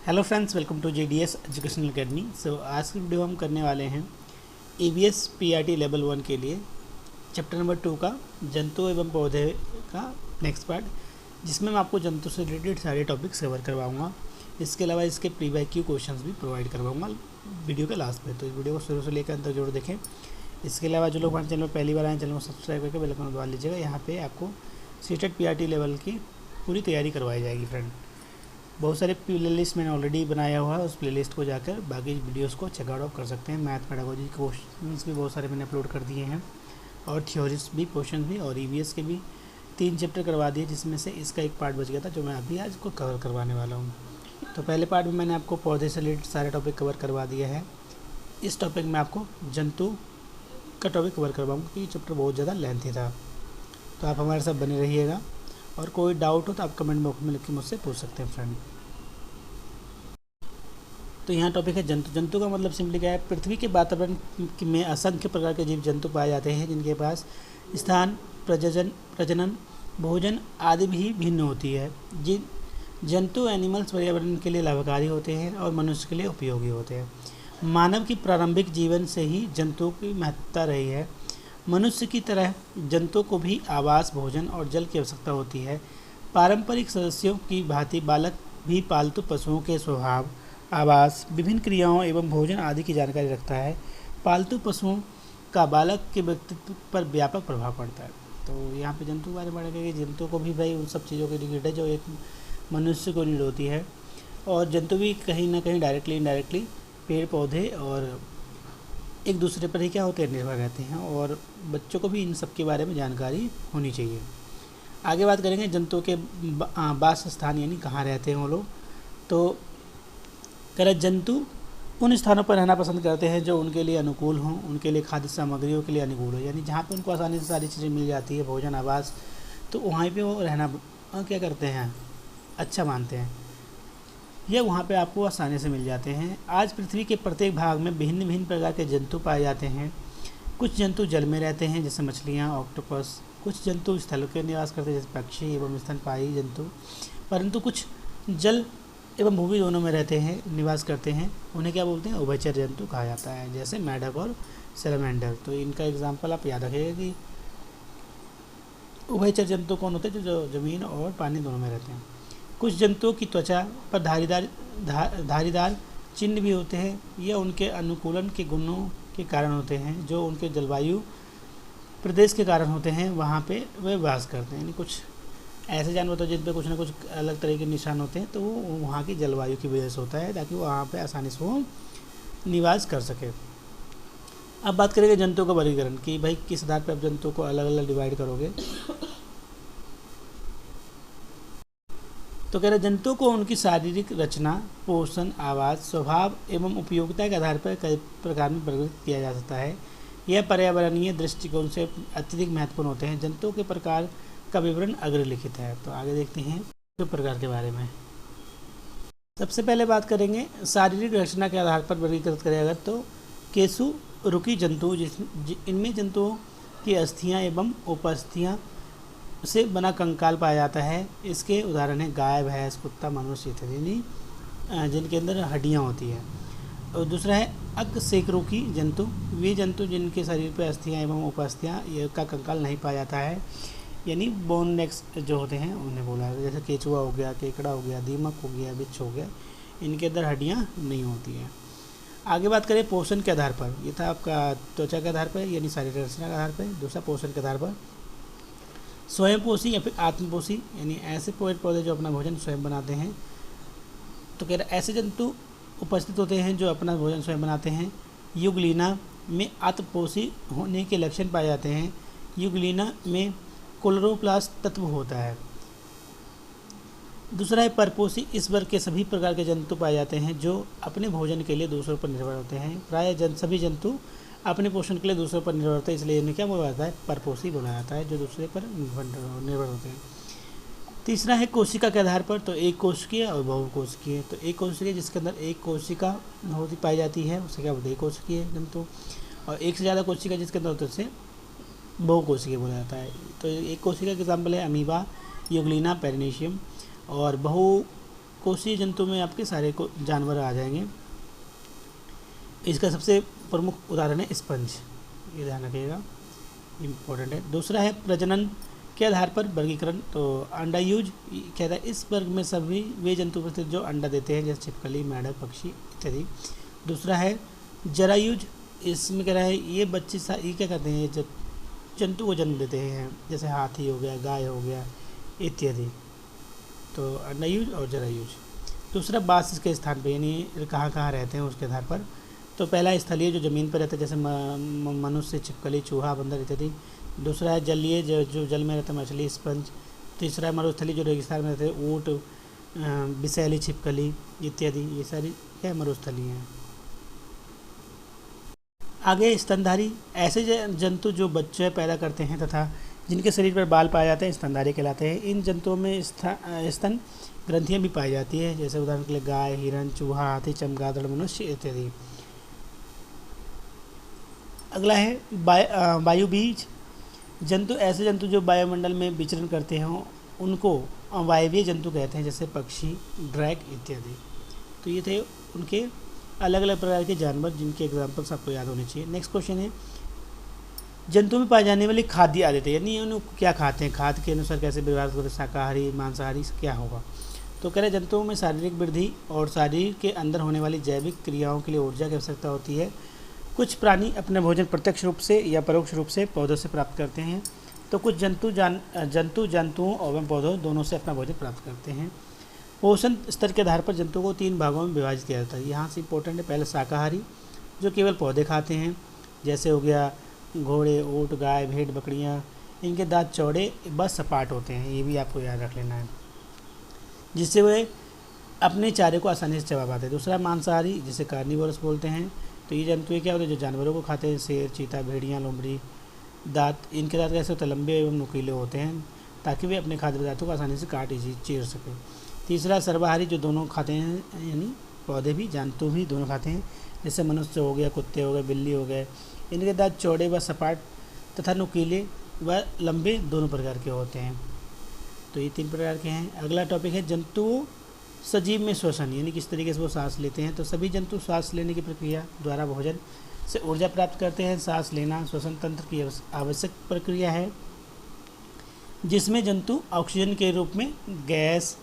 Hello friends, welcome to JDS educational academy. आज की video हम करने वाले हैं EVS PRT लेवल 1 के लिए चैप्टर नंबर 2 का जंतु एवं पौधे का नेक्स्ट पार्ट, जिसमें मैं आपको जंतु से रिलेटेड सारे टॉपिक्स कवर करवाऊंगा। इसके अलावा इसके प्री-वाइक्यू क्वेश्चंस भी प्रोवाइड करवाऊंगा वीडियो के लास्ट में, तो इस वीडियो को शुरू से लेकर अंत तक जरूर देखें। इसके अलावा जो लोग हमारे चैनल में पहली बार आए, चैनल को सब्सक्राइब करके बेल आइकन दबा लीजिएगा। यहाँ पे आपको सीटेट PRT लेवल की पूरी तैयारी करवाई जाएगी फ्रेंड। बहुत सारे प्लेलिस्ट मैंने ऑलरेडी बनाया हुआ है, उस प्लेलिस्ट को जाकर बाकी वीडियोस को चेकआउट आउट कर सकते हैं। मैथ पेडागोजी के क्वेश्चंस भी बहुत सारे मैंने अपलोड कर दिए हैं, और थ्योरीज भी, क्वेश्चन भी, और EVS के भी 3 चैप्टर करवा दिए, जिसमें से इसका एक पार्ट बच गया था जो मैं अभी आज को कवर करवाने वाला हूँ। तो पहले पार्ट में मैंने आपको पौधे से रिलेटेड सारे टॉपिक कवर करवा दिया है। इस टॉपिक में आपको जंतु का टॉपिक कवर करवाऊँगा, क्योंकि चैप्टर बहुत ज़्यादा लेंथी था। तो आप हमारे साथ बने रहिएगा, और कोई डाउट हो तो आप कमेंट बॉक्स में लिख के मुझसे पूछ सकते हैं फ्रेंड। तो यहाँ टॉपिक है जंतु। जंतु का मतलब सिंपली क्या है, पृथ्वी के वातावरण में असंख्य प्रकार के जीव जंतु पाए जाते हैं, जिनके पास स्थान, प्रजनन, भोजन आदि भी भिन्न होती है। जिन जंतु एनिमल्स पर्यावरण के लिए लाभकारी होते हैं और मनुष्य के लिए उपयोगी होते हैं। मानव की प्रारंभिक जीवन से ही जंतुओं की महत्ता रही है। मनुष्य की तरह जंतुओं को भी आवास, भोजन और जल की आवश्यकता होती है। पारंपरिक सदस्यों की भांति बालक भी पालतू पशुओं के स्वभाव, आवास, विभिन्न क्रियाओं एवं भोजन आदि की जानकारी रखता है। पालतू पशुओं का बालक के व्यक्तित्व पर व्यापक प्रभाव पड़ता है। तो यहाँ पे जंतु के बारे में पढ़ेंगे कि जंतु को भी भाई उन सब चीज़ों की नीड है जो एक मनुष्य को नीड होती है, और जंतु भी कहीं ना कहीं डायरेक्टली इनडायरेक्टली पेड़ पौधे और एक दूसरे पर ही क्या होते हैं, निर्भर रहते हैं, और बच्चों को भी इन सब के बारे में जानकारी होनी चाहिए। आगे बात करेंगे जंतुओं के वास स्थान, यानी कहाँ रहते हैं वो लोग। तो कह रहे जंतु उन स्थानों पर रहना पसंद करते हैं जो उनके लिए अनुकूल हों, उनके लिए खाद्य सामग्रियों के लिए अनुकूल हो, यानी जहाँ पे उनको आसानी से सारी चीज़ें मिल जाती है, भोजन, आवास, तो वहाँ पे वो रहना क्या करते हैं, अच्छा मानते हैं। यह वहाँ पे आपको आसानी से मिल जाते हैं। आज पृथ्वी के प्रत्येक भाग में भिन्न भिन्न प्रकार के जंतु पाए जाते हैं। कुछ जंतु जल में रहते हैं, जैसे मछलियाँ, ऑक्टोपस। कुछ जंतु स्थल के निवास करते हैं, जैसे पक्षी एवं स्तनपायी जंतु। परंतु कुछ जल एवं भूमि दोनों में रहते हैं, निवास करते हैं। उन्हें क्या बोलते हैं, उभयचर जंतु कहा जाता है, जैसे मेढक और सैलमेंडर। तो इनका एग्जाम्पल आप याद रखिएगा कि उभयचर जंतु कौन होते हैं, जो जमीन और पानी दोनों में रहते हैं। कुछ जंतुओं की त्वचा पर धारीदार चिन्ह भी होते हैं। यह उनके अनुकूलन के गुणों के कारण होते हैं, जो उनके जलवायु प्रदेश के कारण होते हैं, वहाँ पे वे वास करते हैं। यानी कुछ ऐसे जानवर होते हैं जिन पे कुछ ना कुछ अलग तरह के निशान होते हैं, तो वो वहाँ की जलवायु की वजह से होता है, ताकि वो वहाँ पे आसानी से वो निवास कर सके। अब बात करेंगे जंतुओं का वर्गीकरण, कि भाई किस आधार पर आप जंतुओं को अलग अलग डिवाइड करोगे। तो कह रहे जंतुओं को उनकी शारीरिक रचना, पोषण, आवास, स्वभाव एवं उपयोगिता के आधार पर कई प्रकार में वर्गीकृत किया जा सकता है। यह पर्यावरणीय दृष्टिकोण से अत्यधिक महत्वपूर्ण होते हैं। जंतुओं के प्रकार का विवरण अग्रलिखित है। तो आगे देखते हैं प्रकार के बारे में। सबसे पहले बात करेंगे शारीरिक रचना के आधार पर वर्गीकृत करें अगर, तो केशुरुकी जंतु, इनमें जंतुओं की अस्थियां एवं उपस्थियां से बना कंकाल पाया जाता है। इसके उदाहरण हैं गाय, भैंस, कुत्ता, मनुष्य इत्यादि, यानी जिनके अंदर हड्डियां होती हैं। और दूसरा है अकशेरुकी जंतु, वे जंतु जिनके शरीर पर अस्थियां एवं उपस्थियां का कंकाल नहीं पाया जाता है, यानी बोनलेस जो होते हैं उन्हें बोला है। जैसे केचुआ हो गया, केकड़ा हो गया, दीमक हो गया, बिच्छू हो गया, इनके अंदर हड्डियाँ नहीं होती हैं। आगे बात करें पोषण के आधार पर, ये था आपका त्वचा के आधार पर, यानी शारीरिक रचना के आधार पर। दूसरा पोषण के आधार पर स्वयंपोषी या फिर आत्मपोषी, यानी ऐसे पेड़ पौधे जो अपना भोजन स्वयं बनाते हैं। तो कह रहे ऐसे जंतु उपस्थित होते हैं जो अपना भोजन स्वयं बनाते हैं। युगलीना में आत्मपोषी होने के लक्षण पाए जाते हैं। युगलीना में क्लोरोप्लास्ट तत्व होता है। दूसरा है परपोषी, इस वर्ग के सभी प्रकार के जंतु पाए जाते हैं जो अपने भोजन के लिए दूसरों पर निर्भर होते हैं। प्रायः सभी जंतु अपने पोषण के लिए दूसरों पर निर्भर होते हैं, इसलिए इन्हें क्या बोला जाता है, परपोषी बोला जाता है, जो दूसरे पर निर्भर होते हैं। तीसरा है कोशिका के आधार पर, तो एक कोशिकीय और बहुकोशिकीय। तो एक कोशिकीय जिसके अंदर एक कोशिका होती पाई जाती है, उसे क्या बोलते हैं, कोशिकीय जंतु। और एक से ज़्यादा कोशिका जिसके अंदर होते हैं उसे बहुकोशिकीय बोला जाता है। तो एक कोशिका का एग्जाम्पल है अमीबा, यूग्लिना, पेरिनीशियम। और बहु कोशीय जंतु में आपके सारे को जानवर आ जाएंगे। इसका सबसे प्रमुख उदाहरण है स्पंज, ये ध्यान रखिएगा, इम्पोर्टेंट है। दूसरा है प्रजनन के आधार पर वर्गीकरण। तो अंडायुज कहता है इस वर्ग में सभी वे जंतु उपस्थित जो अंडा देते हैं, जैसे छिपकली, मेंढक, पक्षी इत्यादि। दूसरा है जरायुज, इसमें कह रहा है ये बच्चे ये क्या करते हैं, जब जंतु को जन्म देते हैं, जैसे हाथी हो गया, गाय हो गया इत्यादि। तो अंडायुज और जरायुज। दूसरा बास के स्थान पर, यानी कहाँ कहाँ रहते हैं उसके आधार पर। तो पहला स्थलीय जो ज़मीन पर रहता है, जैसे मनुष्य, छिपकली, चूहा, बंदर इत्यादि। दूसरा है जलीय जो जल में रहता है, मछली, स्पंज। तीसरा है मरुस्थलीय जो रेगिस्तान में रहते हैं, ऊँट, बिसैली, छिपकली इत्यादि। ये सारी क्या मरुस्थलीय हैं। आगे स्तनधारी, ऐसे जंतु जो बच्चे पैदा करते हैं तथा जिनके शरीर पर बाल पाए जाते हैं स्तनधारी कहलाते हैं। इन जंतुओं में स्तन ग्रंथियाँ भी पाई जाती है, जैसे उदाहरण के लिए गाय, हिरण, चूहा, हाथी, चमगादड़, मनुष्य इत्यादि। अगला है वायु बीज जंतु, ऐसे जंतु जो वायुमंडल में विचरण करते हैं उनको वायवीय जंतु कहते हैं, जैसे पक्षी, ड्रैग इत्यादि। तो ये थे उनके अलग अलग प्रकार के जानवर जिनके एग्जाम्पल्स आपको याद होने चाहिए। नेक्स्ट क्वेश्चन है जंतुओं में पाई जाने वाली खाद्य आदतें, यानी उन्हें क्या खाते हैं, खाद्य के अनुसार कैसे व्यवहार करते हैं, शाकाहारी, मांसाहारी, क्या होगा। तो कह रहे जंतुओं में शारीरिक वृद्धि और शरीर के अंदर होने वाली जैविक क्रियाओं के लिए ऊर्जा की आवश्यकता होती है। कुछ प्राणी अपने भोजन प्रत्यक्ष रूप से या परोक्ष रूप से पौधों से प्राप्त करते हैं, तो कुछ जंतुओं एवं पौधों दोनों से अपना भोजन प्राप्त करते हैं। पोषण स्तर के आधार पर जंतुओं को 3 भागों में विभाजित किया जाता है। यहाँ से इंपॉर्टेंट है, पहले शाकाहारी जो केवल पौधे खाते हैं, जैसे हो गया घोड़े, ऊँट, गाय, भेड़, बकरियाँ। इनके दांत चौड़े व सपाट होते हैं, ये भी आपको याद रख लेना है, जिससे वे अपने चारे को आसानी से चबा पाते हैं। दूसरा मांसाहारी, जिसे कार्निवोरस बोलते हैं। तो ये जंतु क्या होते हैं, जो जानवरों को खाते हैं, शेर, चीता, भेड़िया, लोमड़ी। दांत, इनके दांत कैसे होते हैं, लंबे एवं नुकीले होते हैं, ताकि वे अपने खाद्य पदार्थों को आसानी से काट चीर सकें। तीसरा सर्वाहारी, जो दोनों खाते हैं, यानी पौधे भी जंतु भी दोनों खाते हैं, जैसे मनुष्य हो गया, कुत्ते हो गए, बिल्ली हो गए। इनके दांत चौड़े व सपाट तथा नुकीले व लंबे दोनों प्रकार के होते हैं। तो ये 3 प्रकार के हैं। अगला टॉपिक है जंतुओं सजीव में श्वसन, यानी किस तरीके से वो सांस लेते हैं। तो सभी जंतु सांस लेने की प्रक्रिया द्वारा भोजन से ऊर्जा प्राप्त करते हैं। सांस लेना श्वसन तंत्र की आवश्यक प्रक्रिया है, जिसमें जंतु ऑक्सीजन के रूप में गैस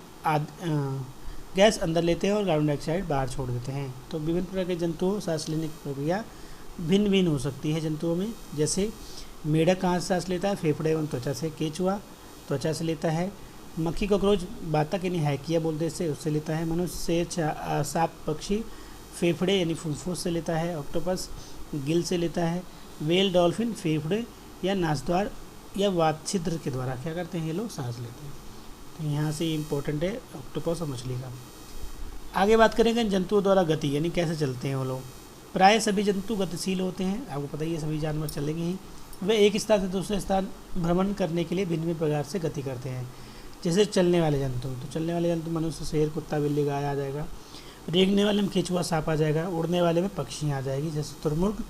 अंदर लेते हैं और कार्बन डाइऑक्साइड बाहर छोड़ देते हैं। तो विभिन्न प्रकार के जंतुओं सांस लेने की प्रक्रिया भिन्न भिन्न हो सकती है जंतुओं में, जैसे मेढक कहाँ से सांस लेता है, फेफड़े एवं त्वचा से। केंचुआ त्वचा से लेता है। मक्खी, कॉकरोच, बातक यानी हैकिया बोलते हैं, उससे लेता है। मनुष्य, शेर, सांप, पक्षी फेफड़े यानी फुफ्फुस से लेता है। ऑक्टोपस गिल से लेता है। व्हेल, डॉल्फिन फेफड़े या नासद्वार या वात छिद्र के द्वारा क्या करते हैं, ये लोग सांस लेते हैं। तो यहाँ से इम्पोर्टेंट है ऑक्टोपस और मछली का। आगे बात करेंगे जंतुओं द्वारा गति, यानी कैसे चलते हैं वो लोग। प्राय सभी जंतु गतिशील होते हैं, आपको पता ही है, सभी जानवर चलेंगे ही। वे एक स्थान से दूसरे स्थान भ्रमण करने के लिए भिन्न भिन्न प्रकार से गति करते हैं। जैसे चलने वाले जंतु, तो चलने वाले जंतु मनुष्य, शेर, कुत्ता, बिल्ली, गाय आ जाएगा। रेंगने वाले में केंचुआ, सांप आ जाएगा। उड़ने वाले में पक्षी आ जाएगी, जैसे तुरमुर्ग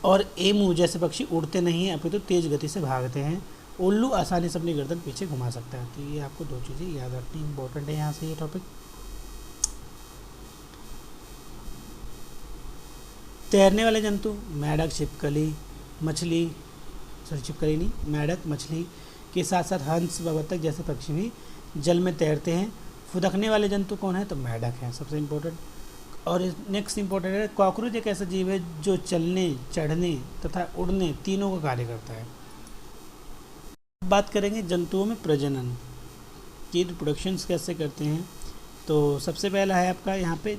और एमू जैसे पक्षी उड़ते नहीं हैं, अपितु तेज गति से भागते हैं। उल्लू आसानी से अपनी गर्दन पीछे घुमा सकता है। तो ये आपको 2 चीज़ें याद रखनी इंपॉर्टेंट है यहाँ से ये टॉपिक। तैरने वाले जंतु मेढक, छिपकली, मछली, छिपकली नहीं, मेढक, मछली के साथ साथ हंस व बत्तख जैसे पक्षी भी जल में तैरते हैं। फुदकने वाले जंतु कौन है, तो मेढक है सबसे इम्पोर्टेंट। और नेक्स्ट इम्पोर्टेंट है कॉकरोच, एक ऐसा जीव है जो चलने, चढ़ने तथा उड़ने तीनों का कार्य करता है। बात करेंगे जंतुओं में प्रजनन की, रिप्रोडक्शंस कैसे करते हैं। तो सबसे पहला है आपका यहाँ पे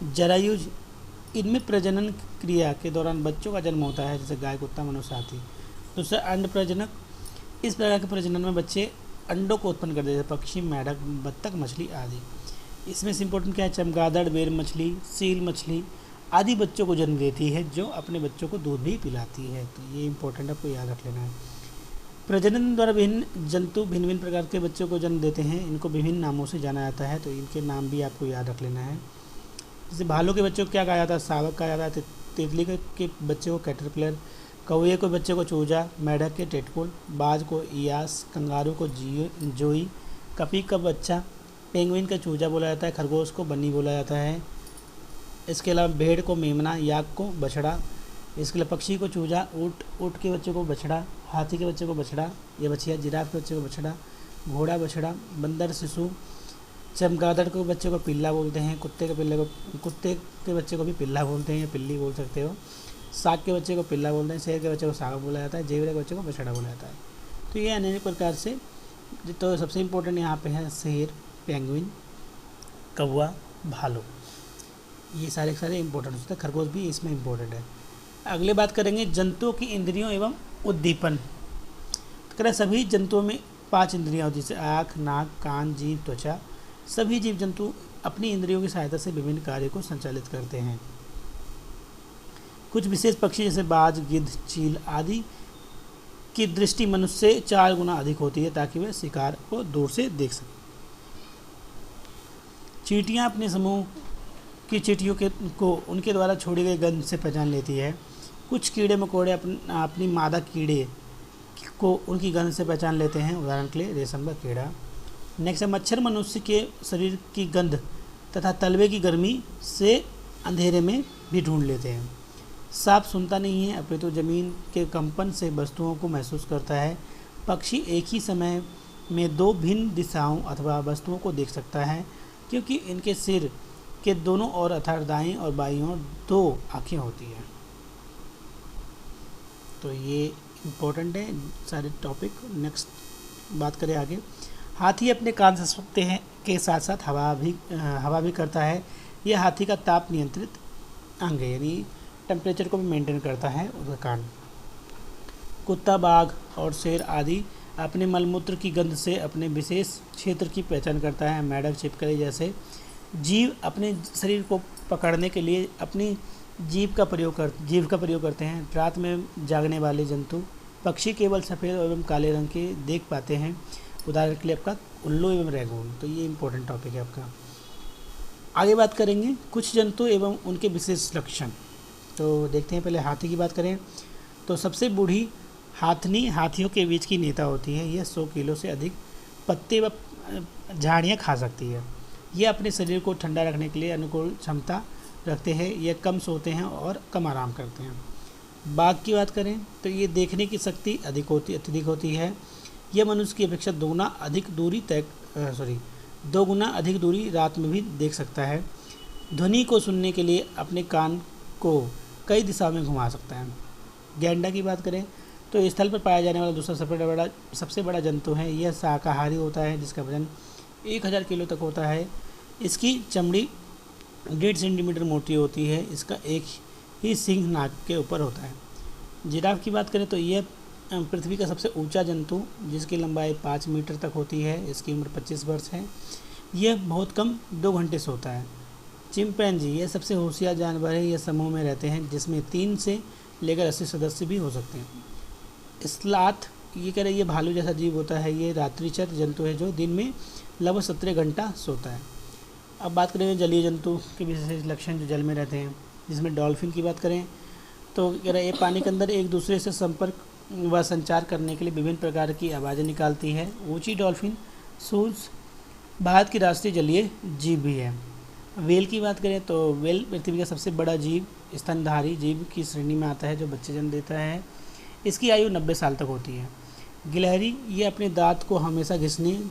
जरायुज। इनमें प्रजनन क्रिया के दौरान बच्चों का जन्म होता है, जैसे गाय, कुत्ता, मनुष्य, हाथी। दूसरा अंड प्रजनक, इस प्रकार के प्रजनन में बच्चे अंडों को उत्पन्न करते हैं, जैसे पक्षी, मेढक, बत्तख, मछली आदि। इसमें से इम्पोर्टेंट क्या है, चमगादड़, बेर मछली, सील मछली आदि बच्चों को जन्म देती है, जो अपने बच्चों को दूध भी पिलाती है। तो ये इंपॉर्टेंट आपको याद रख लेना है। प्रजनन द्वारा विभिन्न जंतु भिन्न भिन्न प्रकार के बच्चों को जन्म देते हैं। इनको विभिन्न नामों से जाना जाता है, तो इनके नाम भी आपको याद रख लेना है। जैसे भालू के बच्चों को क्या कहा जाता है, शावक कहा जाता है। तितली के बच्चे को कैटरपिलर, कौवे के बच्चे को चूजा, मेढक के टेटकुल, बाज को इयास, कंगारू को जोई, कपी का बच्चा पेंगुइन का चूजा बोला जाता है, खरगोश को बन्नी बोला जाता है। इसके अलावा भेड़ को मेमना, याक को बछड़ा। इसके अलावा पक्षी को चूजा, ऊँट के बच्चे को बछड़ा, हाथी के बच्चे को बछड़ा या बछिया, जिराफ के बच्चे को बछड़ा, घोड़ा बछड़ा, बंदर शिशु, चमगादड़ के बच्चे को पिल्ला बोलते हैं, कुत्ते के बच्चे को भी पिल्ला बोलते हैं या पिल्ली बोल सकते हो, साग के बच्चे को पिल्ला बोलते हैं, शेर के बच्चे को साग बोला जाता है, जेबरा के बच्चे को बछड़ा बोला जाता है। तो ये अनेक प्रकार से, तो सबसे इम्पोर्टेंट यहाँ पे है शेर, पेंगुइन, कौवा, भालू, ये सारे इम्पोर्टेंट होते हैं। खरगोश भी इसमें इम्पोर्टेंट है। अगले बात करेंगे जंतुओं की इंद्रियों एवं उद्दीपन। तो कह रहे सभी जंतुओं में 5 इंद्रियाँ होती हैं, जैसे आँख, नाक, कान, जीभ, त्वचा। सभी जीव जंतु अपनी इंद्रियों की सहायता से विभिन्न कार्य को संचालित करते हैं। कुछ विशेष पक्षी जैसे बाज, गिद्ध, चील आदि की दृष्टि मनुष्य से 4 गुना अधिक होती है, ताकि वे शिकार को दूर से देख सकें। चींटियाँ अपने समूह की चींटियों को उनके द्वारा छोड़ी गई गंध से पहचान लेती है। कुछ कीड़े मकोड़े अपनी मादा कीड़े को उनकी गंध से पहचान लेते हैं, उदाहरण के लिए रेशम का कीड़ा। नेक्स्ट है मच्छर मनुष्य के शरीर की गंध तथा तलवे की गर्मी से अंधेरे में भी ढूंढ लेते हैं। सांप सुनता नहीं है, अपितु जमीन के कंपन से वस्तुओं को महसूस करता है। पक्षी एक ही समय में 2 भिन्न दिशाओं अथवा वस्तुओं को देख सकता है, क्योंकि इनके सिर के दोनों ओर अर्थात दाईं और बाईं ओर 2 आँखें होती हैं। तो ये इम्पोर्टेंट है सारे टॉपिक। नेक्स्ट बात करें आगे। हाथी अपने कान से सूंघते हैं के साथ साथ हवा भी करता है। यह हाथी का ताप नियंत्रित अंग है, यानी टेम्परेचर को भी मेंटेन करता है उसका कान। कुत्ता, बाघ और शेर आदि अपने मलमूत्र की गंध से अपने विशेष क्षेत्र की पहचान करता है। मेंढक, छिपकली जैसे जीव अपने शरीर को पकड़ने के लिए अपनी जीभ का प्रयोग करते हैं। रात में जागने वाले जंतु पक्षी केवल सफ़ेद एवं काले रंग के देख पाते हैं, उदाहरण के लिए आपका उल्लू एवं रैगून। तो ये इम्पोर्टेंट टॉपिक है आपका। आगे बात करेंगे कुछ जंतु एवं उनके विशेष लक्षण। तो देखते हैं, पहले हाथी की बात करें तो सबसे बूढ़ी हाथनी हाथियों के बीच की नेता होती है। यह 100 किलो से अधिक पत्ते व झाड़ियाँ खा सकती है। यह अपने शरीर को ठंडा रखने के लिए अनुकूल क्षमता रखते हैं। यह कम सोते हैं और कम आराम करते हैं। बाघ की बात करें तो ये देखने की शक्ति अत्यधिक होती है। यह मनुष्य की अपेक्षा 2 गुना अधिक दूरी रात में भी देख सकता है। ध्वनि को सुनने के लिए अपने कान को कई दिशाओं में घुमा सकता है। गैंडा की बात करें तो स्थल पर पाया जाने वाला दूसरा सबसे बड़ा जंतु है। यह शाकाहारी होता है, जिसका वजन 1000 किलो तक होता है। इसकी चमड़ी 1.5 सेंटीमीटर मोटी होती है। इसका एक ही सींग नाक के ऊपर होता है। जिराफ की बात करें तो यह पृथ्वी का सबसे ऊंचा जंतु, जिसकी लंबाई 5 मीटर तक होती है। इसकी उम्र 25 वर्ष है। यह बहुत कम 2 घंटे सोता है। चिंपैंजी यह सबसे होशियार जानवर है। यह समूह में रहते हैं, जिसमें 3 से लेकर 80 सदस्य भी हो सकते हैं। स्लॉथ ये कह रहे ये भालू जैसा जीव होता है। ये रात्रिचर जंतु है जो दिन में लगभग 17 घंटा सोता है। अब बात करें जलीय जंतु के विशेष लक्षण जो जल में रहते हैं, जिसमें डॉल्फिन की बात करें तो कह रहे ये पानी के अंदर एक दूसरे से संपर्क व संचार करने के लिए विभिन्न प्रकार की आवाज़ें निकालती है। ऊँची डॉल्फिन सूज भारत की राष्ट्रीय जलीय जीव भी है। वेल की बात करें तो वेल पृथ्वी का सबसे बड़ा जीव स्तनधारी जीव की श्रेणी में आता है, जो बच्चे जन्म देता है। इसकी आयु 90 साल तक होती है। गिलहरी ये अपने दांत को हमेशा घिसने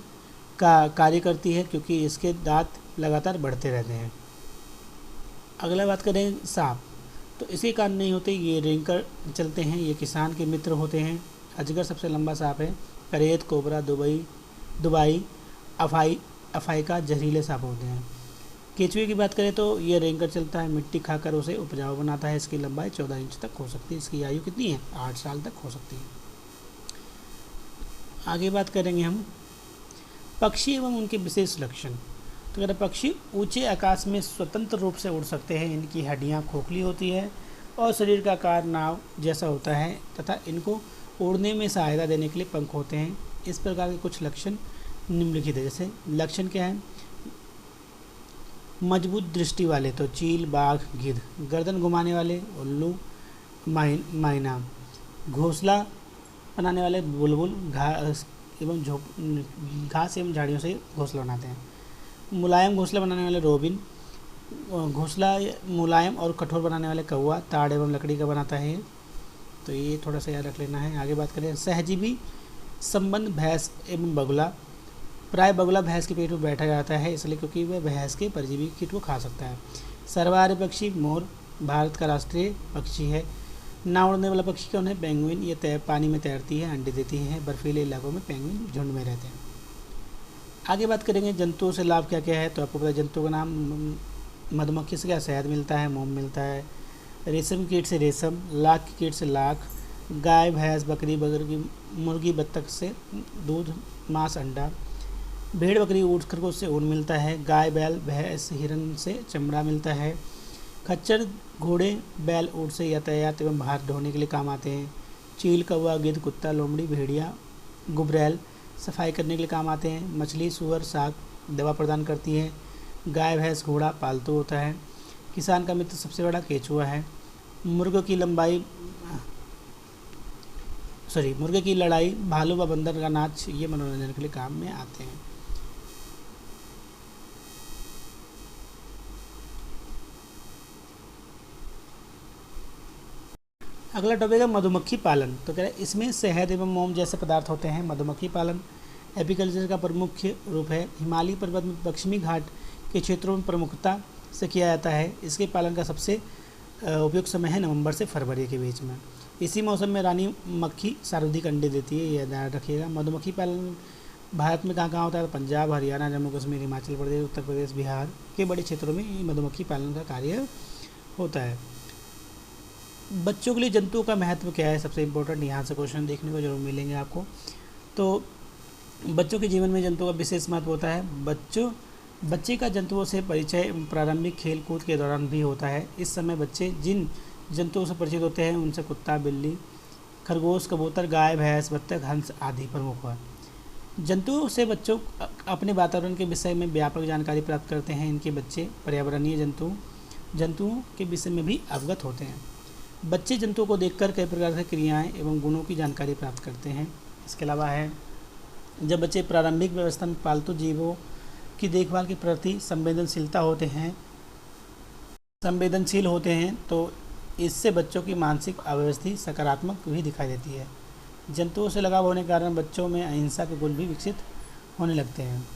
का कार्य करती है, क्योंकि इसके दांत लगातार बढ़ते रहते हैं। अगला बात करें सांप, तो इसके कान नहीं होते, ये रेंगकर चलते हैं। ये किसान के मित्र होते हैं। अजगर सबसे लंबा सांप है। करेत, कोबरा, दुबाई, अफाइका जहरीले सांप होते हैं। केचुए की बात करें तो ये रेंगकर चलता है, मिट्टी खाकर उसे उपजाऊ बनाता है। इसकी लंबाई 14 इंच तक हो सकती है। इसकी आयु कितनी है? 8 साल तक हो सकती है। आगे बात करेंगे हम पक्षी एवं उनके विशेष लक्षण। तो अगर पक्षी ऊंचे आकाश में स्वतंत्र रूप से उड़ सकते हैं। इनकी हड्डियां खोखली होती है और शरीर का आकार नाव जैसा होता है, तथा इनको उड़ने में सहायता देने के लिए पंख होते हैं। इस प्रकार के कुछ लक्षण निम्नलिखित है। जैसे लक्षण क्या है? मजबूत दृष्टि वाले तो चील, बाघ, गिद्ध। गर्दन घुमाने वाले उल्लू, मैना। घोंसला बनाने वाले बुलबुल घास एवं झाड़ियों से घोंसला बनाते हैं। मुलायम घोंसला बनाने वाले रोबिन, घोंसला मुलायम और कठोर बनाने वाले कौवा, ताड़ एवं लकड़ी का बनाता है। तो ये थोड़ा सा याद रख लेना है। आगे बात करें सहजीवी संबंध भैंस एवं बगुला। प्राय बगुला भैंस के पेट में बैठा जाता है, इसलिए क्योंकि वह भैंस के परजीवी कीट को खा सकता है। सर्वहारी पक्षी मोर भारत का राष्ट्रीय पक्षी है। ना उड़ने वाला पक्षी कौन है? पेंगुइन। ये पानी में तैरती है, अंडे देती है। बर्फीले इलाकों में पेंगुइन झुंड में रहते हैं। आगे बात करेंगे जंतुओं से लाभ क्या क्या है। तो आपको पता है जंतुओं का नाम, मधुमक्खी से क्या शहद मिलता है, मोम मिलता है। रेशम कीट से रेशम, लाख की कीट से लाख, गाय भैंस बकरी मुर्गी बत्तख से दूध मांस अंडा, भेड़ बकरी ऊँट खरगोश से ऊन मिलता है। गाय बैल भैंस हिरन से चमड़ा मिलता है। खच्चर घोड़े बैल ऊँट से यातायात एवं भार ढोने के लिए काम आते हैं। चील कौवा गिद्ध कुत्ता लोमड़ी भेड़िया गुबरैल सफाई करने के लिए काम आते हैं। मछली सूअर साग दवा प्रदान करती है। गाय भैंस घोड़ा पालतू होता है। किसान का मित्र सबसे बड़ा केचुआ है। मुर्गे की लड़ाई भालू व बंदर का नाच ये मनोरंजन के लिए काम में आते हैं। अगला टॉपिक है मधुमक्खी पालन। तो कह रहे हैं इसमें शहद एवं मोम जैसे पदार्थ होते हैं। मधुमक्खी पालन एपीकल्चर का प्रमुख रूप है। हिमालयी पर्वत में पश्चिमी घाट के क्षेत्रों में प्रमुखता से किया जाता है। इसके पालन का सबसे उपयुक्त समय है नवंबर से फरवरी के बीच में। इसी मौसम में रानी मक्खी सर्वाधिक अंडे देती है, यह ध्यान रखिएगा। मधुमक्खी पालन भारत में कहाँ कहाँ होता है? पंजाब हरियाणा जम्मू कश्मीर हिमाचल प्रदेश उत्तर प्रदेश बिहार के बड़े क्षेत्रों में ये मधुमक्खी पालन का कार्य होता है। बच्चों के लिए जंतुओं का महत्व क्या है? सबसे इम्पोर्टेंट यहाँ से क्वेश्चन देखने को जरूर मिलेंगे आपको। तो बच्चों के जीवन में जंतुओं का विशेष महत्व होता है। बच्चे का जंतुओं से परिचय प्रारंभिक खेल कूद के दौरान भी होता है। इस समय बच्चे जिन जंतुओं से परिचित होते हैं उनसे कुत्ता बिल्ली खरगोश कबूतर गाय भैंस बत्तख हंस आदि प्रमुख है। जंतुओं से बच्चों अपने वातावरण के विषय में व्यापक जानकारी प्राप्त करते हैं। इनके बच्चे पर्यावरणीय जंतुओं के विषय में भी अवगत होते हैं। बच्चे जंतुओं को देखकर कई प्रकार से क्रियाएं एवं गुणों की जानकारी प्राप्त करते हैं। इसके अलावा है जब बच्चे प्रारंभिक व्यवस्था में पालतू जीवों की देखभाल के प्रति संवेदनशील होते हैं तो इससे बच्चों की मानसिक अवस्था सकारात्मक भी दिखाई देती है। जंतुओं से लगाव होने के कारण बच्चों में अहिंसा के गुण भी विकसित होने लगते हैं।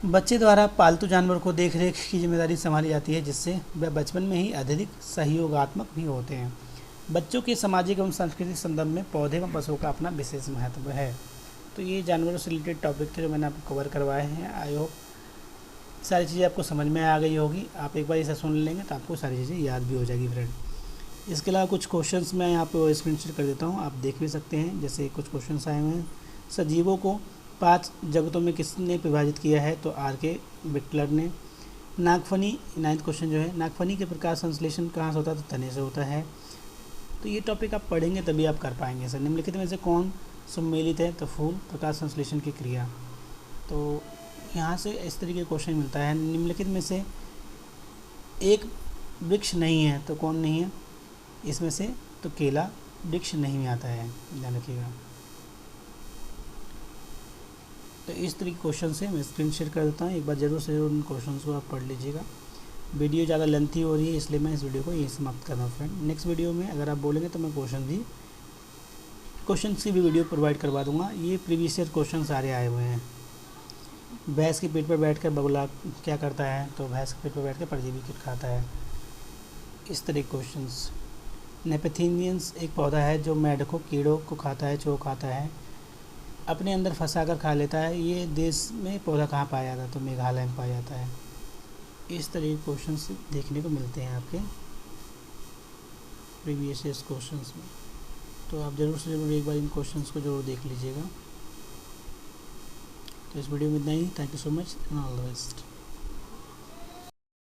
बच्चे द्वारा पालतू जानवर को देख रेख की जिम्मेदारी संभाली जाती है, जिससे वह बचपन में ही अत्यधिक सहयोगात्मक भी होते हैं। बच्चों के सामाजिक एवं सांस्कृतिक संदर्भ में पौधे एवं पशुओं का अपना विशेष महत्व है। तो ये जानवरों से रिलेटेड टॉपिक थे जो मैंने आपको कवर करवाए हैं। आई होप सारी चीज़ें आपको समझ में आ गई होगी। आप एक बार इसे सुन लेंगे तो आपको सारी चीज़ें याद भी हो जाएगी फ्रेंड। इसके अलावा कुछ क्वेश्चंस मैं यहाँ पे स्क्रीनशॉट कर देता हूँ, आप देख भी सकते हैं। जैसे कुछ क्वेश्चंस आए हुए हैं। सजीवों को 5 जगतों में किसने विभाजित किया है? तो R.K. विटलर ने। नागफनी 9th क्वेश्चन जो है, नागफनी के प्रकाश संश्लेषण कहाँ से होता है? तो तने से होता है। तो ये टॉपिक आप पढ़ेंगे तभी आप कर पाएंगे सर। निम्नलिखित में से कौन सम्मिलित है? तो फूल प्रकाश संश्लेषण की क्रिया। तो यहाँ से इस तरीके का क्वेश्चन मिलता है। निम्नलिखित में से एक वृक्ष नहीं है तो कौन नहीं है इसमें से? तो केला वृक्ष नहीं में आता है, ध्यान रखिएगा। तो इस तरीके क्वेश्चन से मैं स्क्रीन शेयर कर देता हूँ, एक बार जरूर से जरूर उन क्वेश्चन को आप पढ़ लीजिएगा। वीडियो ज़्यादा लेंथी हो रही है इसलिए मैं इस वीडियो को यहीं समाप्त कर रहा हूँ फ्रेंड। नेक्स्ट वीडियो में अगर आप बोलेंगे तो मैं क्वेश्चन की भी वीडियो प्रोवाइड करवा दूंगा। ये प्रीवियस ईयर क्वेश्चन सारे आए हुए हैं। भैंस के पेट पर बैठकर बगुला क्या करता है? तो भैंस के पेट पर बैठकर परजीवी कीट खाता है। इस तरह के क्वेश्चंस। नेपेथिनियंस एक पौधा है जो मेढकों कीड़ों को खाता है, चोर खाता है, अपने अंदर फंसाकर खा लेता है। ये देश में पौधा कहाँ पाया जाता है? तो मेघालय में पाया जाता है। इस तरह के क्वेश्चंस देखने को मिलते हैं आपके प्रीवियस ईयर क्वेश्चंस में। तो आप ज़रूर से ज़रूर एक बार इन क्वेश्चंस को ज़रूर देख लीजिएगा। तो इस वीडियो में इतना ही। Thank you so much and all the best.